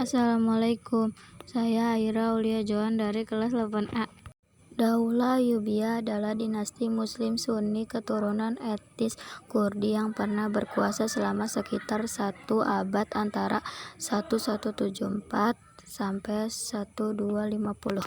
Assalamualaikum, saya Aira Aulia Joan dari kelas 8A. Daulah Ayyubiyah adalah dinasti Muslim Sunni keturunan etnis Kurdi yang pernah berkuasa selama sekitar 1 abad antara 1174 sampai 1250.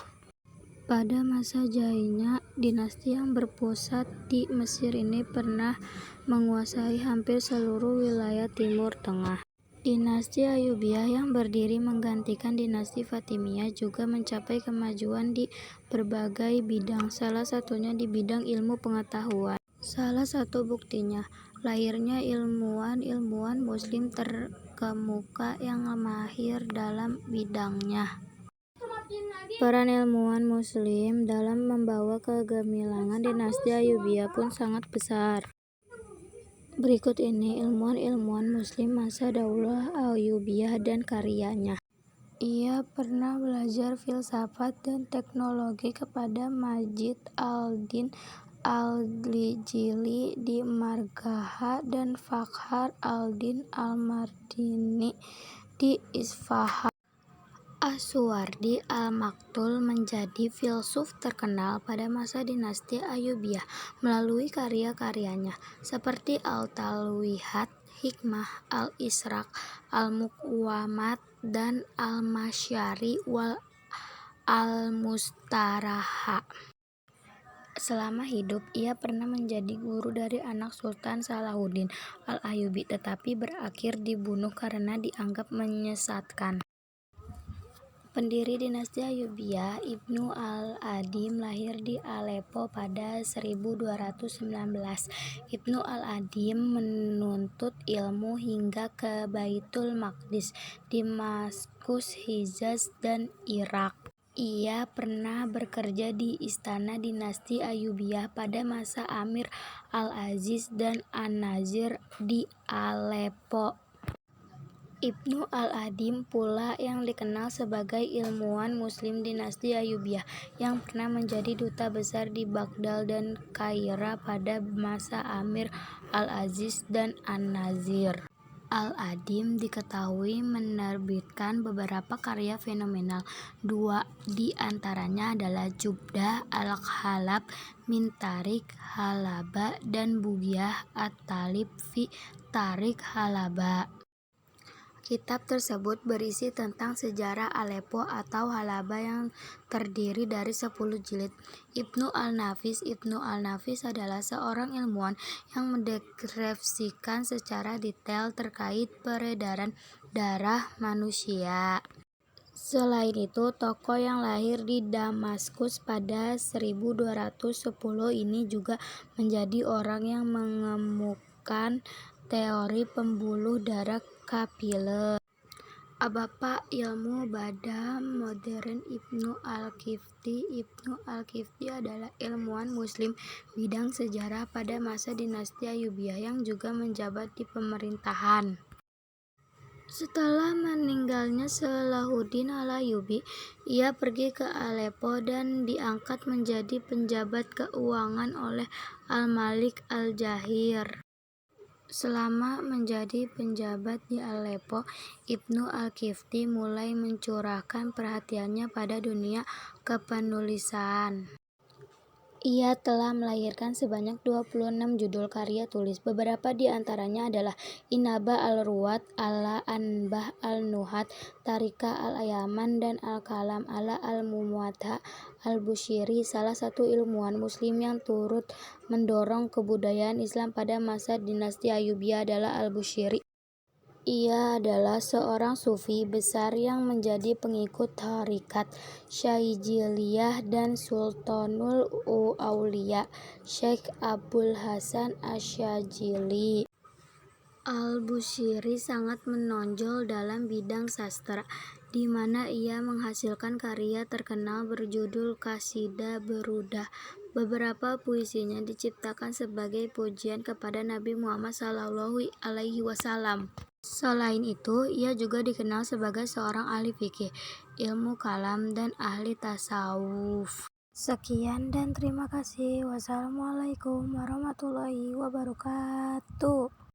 Pada masa Jahiliyah, dinasti yang berpusat di Mesir ini pernah menguasai hampir seluruh wilayah Timur Tengah. Dinasti Ayyubiyah yang berdiri menggantikan dinasti Fatimiyah juga mencapai kemajuan di berbagai bidang, salah satunya di bidang ilmu pengetahuan. Salah satu buktinya, lahirnya ilmuwan Muslim terkemuka yang mahir dalam bidangnya. Peran ilmuwan Muslim dalam membawa kegemilangan dinasti Ayyubiyah pun sangat besar. Berikut ini ilmuwan Muslim masa Daulah Ayyubiyah dan karyanya. Ia pernah belajar filsafat dan teknologi kepada Majid al-Din al-Jili di Marghah dan Fakhr al-Din al-Mardini di Isfahan. As-Suwardi al-Maktul menjadi filsuf terkenal pada masa dinasti Ayyubiyah melalui karya-karyanya seperti Al-Talwihat, Hikmah, Al-Ishraq, Al-Muqawamat, dan Al-Masyari wal Al-Mustaraha. Selama hidup, ia pernah menjadi guru dari anak Sultan Salahuddin al-Ayyubi, tetapi berakhir dibunuh karena dianggap menyesatkan. Pendiri dinasti Ayyubiyah, Ibnu al-Adhim lahir di Aleppo pada 1219. Ibnu al-Adhim menuntut ilmu hingga ke Baitul Maqdis, Damaskus, Hijaz, dan Irak. Ia pernah bekerja di istana dinasti Ayyubiyah pada masa Amir al-Aziz dan An-Nazir di Aleppo. Ibnu al-Adhim pula yang dikenal sebagai ilmuwan Muslim dinasti Ayyubiyah yang pernah menjadi duta besar di Baghdad dan Kaira pada masa Amir al-Aziz dan An-Nazir. Al-Adhim diketahui menerbitkan beberapa karya fenomenal. 2 di antaranya adalah Jubdah al-Khalab min Tarik Halaba dan Bughyah at-Talib fi Tarik Halaba. Kitab tersebut berisi tentang sejarah Aleppo atau Halaba yang terdiri dari 10 jilid. Ibnu al-Nafis adalah seorang ilmuwan yang mendeskripsikan secara detail terkait peredaran darah manusia. Selain itu, tokoh yang lahir di Damaskus pada 1210 ini juga menjadi orang yang mengemukakan teori pembuluh darah kapile. Bapak ilmu badah modern Ibnu al-Kifti adalah ilmuwan Muslim bidang sejarah pada masa dinasti Ayyubiyah yang juga menjabat di pemerintahan. Setelah meninggalnya Salahuddin al-Ayyubi, ia pergi ke Aleppo dan diangkat menjadi penjabat keuangan oleh Al-Malik al-Jahir. Selama menjadi penjabat di Aleppo, Ibnu al-Kifti mulai mencurahkan perhatiannya pada dunia kepenulisan. Ia telah melahirkan sebanyak 26 judul karya tulis. Beberapa di antaranya adalah Inaba al-Ruwat, Al-Anbah al-Nuhat, Tarika al-Ayaman, dan Al-Kalam ala al-Muwatta al-Bushiri, salah satu ilmuwan Muslim yang turut mendorong kebudayaan Islam pada masa dinasti Ayyubiyah adalah Al-Bushiri. Ia adalah seorang sufi besar yang menjadi pengikut tharikat Syadziliyah dan Sultanul Auliya, Syekh Abul Hasan Asy-Syadzili. Al-Bushiri sangat menonjol dalam bidang sastra, di mana ia menghasilkan karya terkenal berjudul Qasidah Berudah. Beberapa puisinya diciptakan sebagai pujian kepada Nabi Muhammad SAW. Selain itu, ia juga dikenal sebagai seorang ahli fikih, ilmu kalam, dan ahli tasawuf. Sekian dan terima kasih. Wassalamualaikum warahmatullahi wabarakatuh.